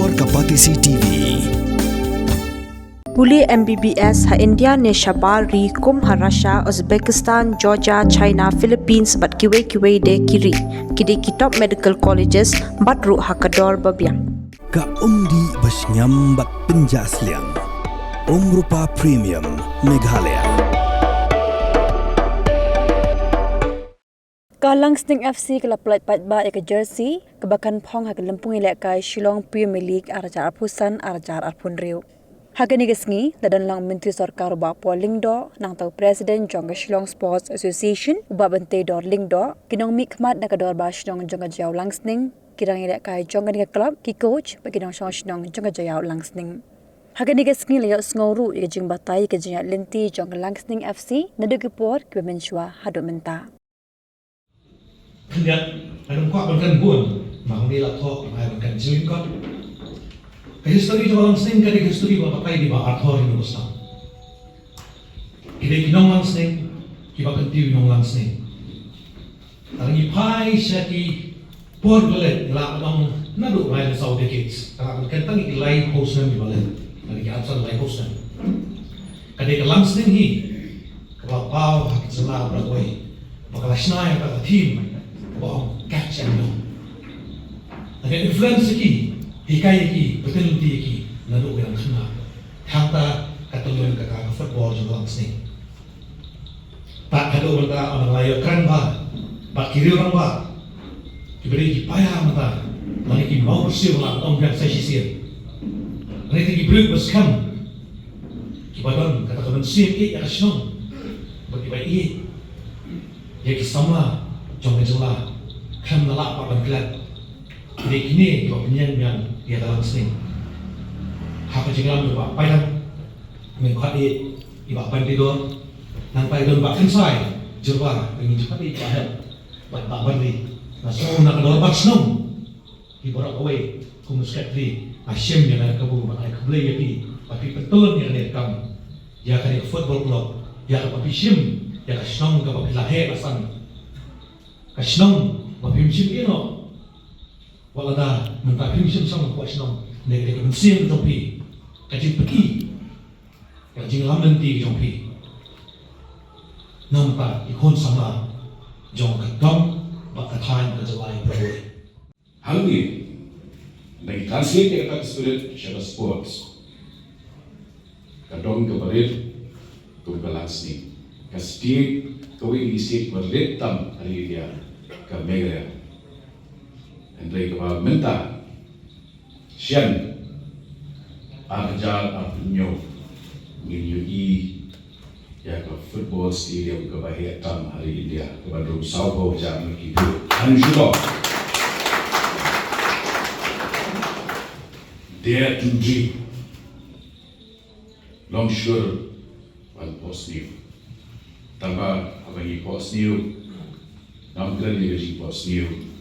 Explore Kapatisi TV. Puli MBBS ha India ne Shabal ri Russia, Uzbekistan, Georgia, China, Philippines bat kiwe de kiri. Kidi kitop medical colleges bat ru hakador babiang. Ka umdi basnyam bat penjasliang. Rupa Premium Meghalaya. Ka Langsning FC kala Paidbah ke jersey kebakan phong ha lempung ilek kai Shillong Premier League arajar arpusan arajar arpun riu. Hagani gesngi dadan lang Menteri Sarkar ba Lingdo nang tau Presiden Jong Shillong Sports Association uba bente dor Lingdo kinong mikmat na kador ba Shillong Jong Jao Langsning kirang ilek kai Jong ni club ki coach bagi nong Shillong Jong Jao Langsning. Hagani gesngi layo sngoru ye jing batai ke jing lenti Jong Langsning FC nadu kepor ke mensua hadu menta. Lihat ada muka berkan pun mang ni laptop mai berkan jilin kau. History jo Langsning ka history ba Paidbah athor ni basta. Ide kinong Langsning ki ba kanti kinong Langsning. Tangi pai syaki por bolet la nong nadu mai sa decades. Ka kan tangi live host ni bolet. Tangi absan live host ni. Kade Langsning hi ka pau hak jela Broadway. Bakalasna ya ka team ba catch and no. Ada influence ki hikai ki betul ki lalu yang kena kata katulun kata football juga Langsning tak ada benda orang layak keren ba kiri orang ba diberi ki payah mata lagi ki mau bersih lah orang yang saya sisir nanti ki break bersam ki badan kata kawan sih ya kasih bagi baik ya ki sama jangan jelah kan nalak apa bangklat jadi ini kalau penyanyian dia dalam Langsning. Hak jenglam juga Paidbah mengkati iba pandidor nang Paidbah bakin sai jerba ingin cepat ibadat bat bandi naso nak dor basnum ibarat away kumuskatli asyam yang kabu bat ai kable yapi tapi betul yang rekam ya kan football club ya ka pishim ya ka snong ka bilahe asan ka snong bapimsim ino wala da mentapim sim sama kuat senang negeri kemensian jompi kacing pergi kacing lamenti jompi nampak ikon sama jom kedom bakatain kejelai berwoi hal ini bagi translate kata spirit secara sports kadong keberit ke Langsning kasih kau ini sih berletam hari dia ke Meghalaya Andai kau minta sian arjal arpunyo ngiyui ya ke football stadium ke bahaya tam hari India ke Bandung Saubo jam itu Shillong dare to dream long sure one post new tambah apa ini post new nam keren ni post new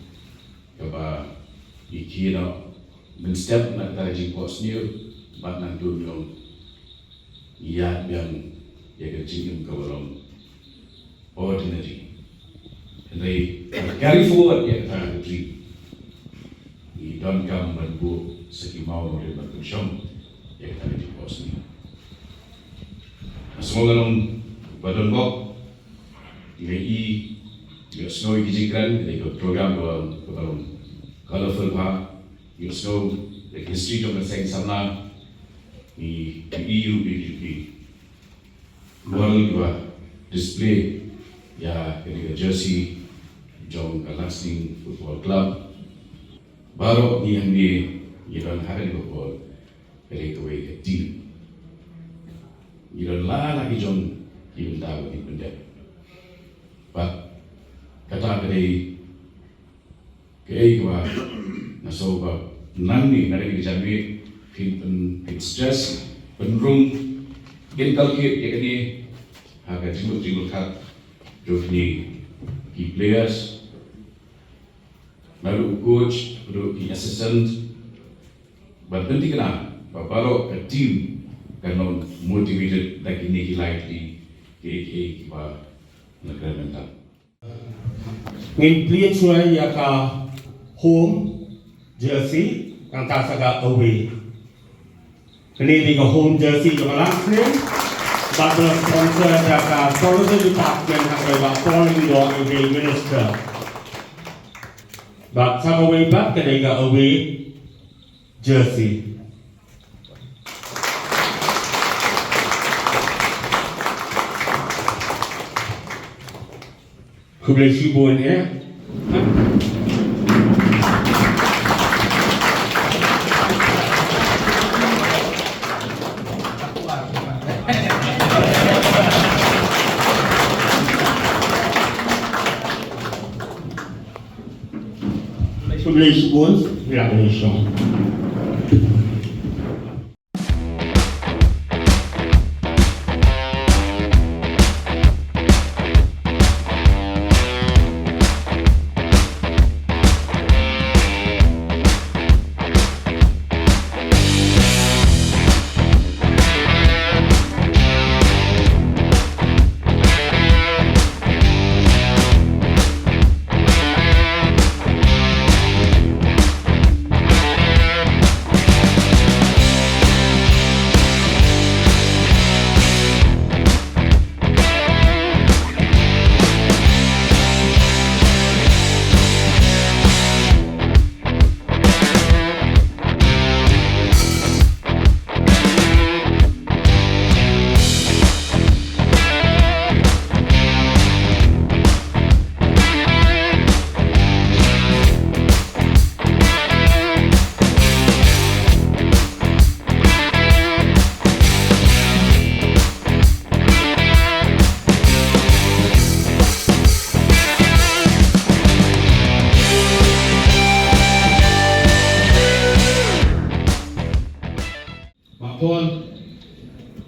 kaba ikina men step na taji pos new bat nan dunyong ya yang ya kecil kawalam ordinary and they carry forward ya kata dream we don't come but go sekimau dari berkusyam ya kata di pos new semoga long badan bok i you snow kijikran they go program kalau colorful you snow the history of the same sana the EU BGP world display ya ketika jersey Jong Langsning Football Club baru ni yang ni yang hari football ketika we team yang lagi Jong yang tahu di benda but kata kedai kau naso ba nangni nari dijami fin stress penrung inculcate ya kini harga jimut kat dofni ki players lalu coach ki assistant berhenti kena baru ke team karena motivated lagi ni likely ki ba negara mental ngin plia chuai ya ka home jersey Kanta saga away. Kini di home jersey ke Langsning. Butler sponsor jaka tourism department hakai ba foreign law away minister. But sama away back kini ga away jersey. Kublai Shibun ya. Kublai Shibun Langsning.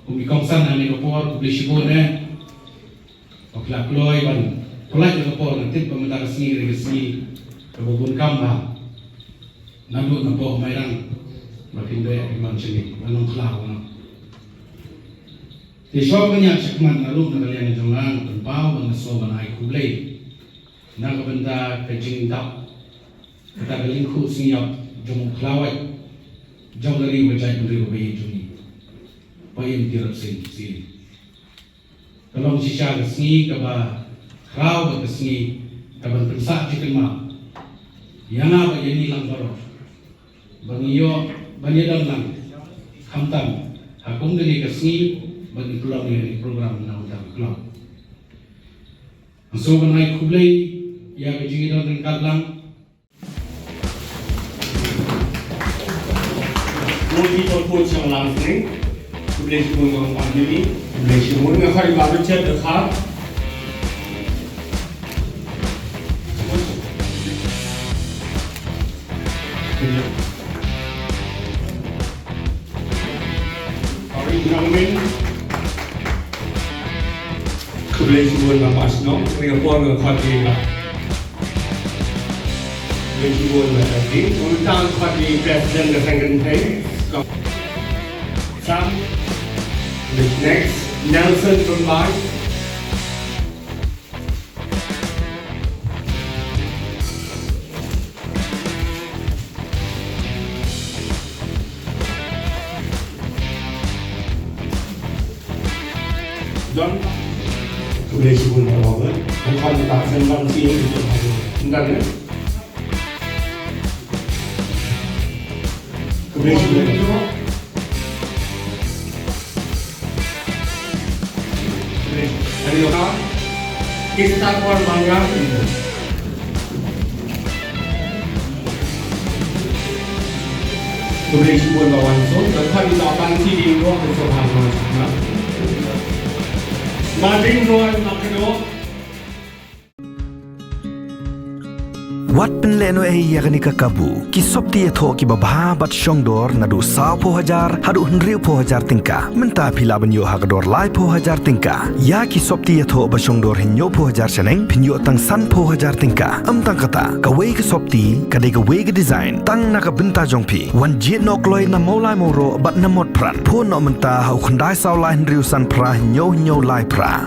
Kung ikaw sana ni kapor, kung Shibun paklakloy ban, kulay ni kapor, nantit pamatakas ni regasni, kabubun kamba, nalut na po mayroong matinday imang sinig, anong klako na. Tisyo ka niya, siyakman nalut na kaliyan ng jangang, tanpaw, ang nasoban ay kublay, nakabanda kajing tap, katagaling ko siyap, jong klaway, jong lari wajay kundri wabayin jungi. Payam tirap sini. Kalau siya kasni kaba kraw kasni kaban persa chicken ma. Yang apa yang lang baro. Bangiyo banyadan lang hamtam. Hakung gani kasni bagi pulau ni program na udah pulau. So banai kublai ya kejiran dan kadlang. Mudi terput yang Langsning. Kublai Shibun dengan pandemi, Kublai Shibun dengan hari baru cek dekat. Hari Langsning, Kublai Shibun dengan Pasno, dengan pun dengan khati lah. Kublai Shibun dengan khati, untuk khati presiden dengan secretary. Sam. Next, Nelson from Mars. John, Kublai Shibun Awal, bukan tak sembang sini itu hari. Enggak ya? Kublai Shibun Awal. Terima kita kuat bangga ini. Kublai Shibun bawan so, dan di lapan sini dua kesopanan. Mading dua makno. Wat penleno yakni kakabu ki sopti etho ki babha bat shongdor nadu 10,000 hadu 100,000 tingka menta phila banyo hagador lai 10,000 tingka ya ki sopti etho ba shongdor hinyo 10,000 seneng pinyo tang san 10,000 tingka amtang kata kawei ki sopti kadai kawei ki design tang na ka benta jongpi wan jit nok loi na molai moro bat na mod pran pho no menta hau khandai saw lai riu san pra hinyo lai pra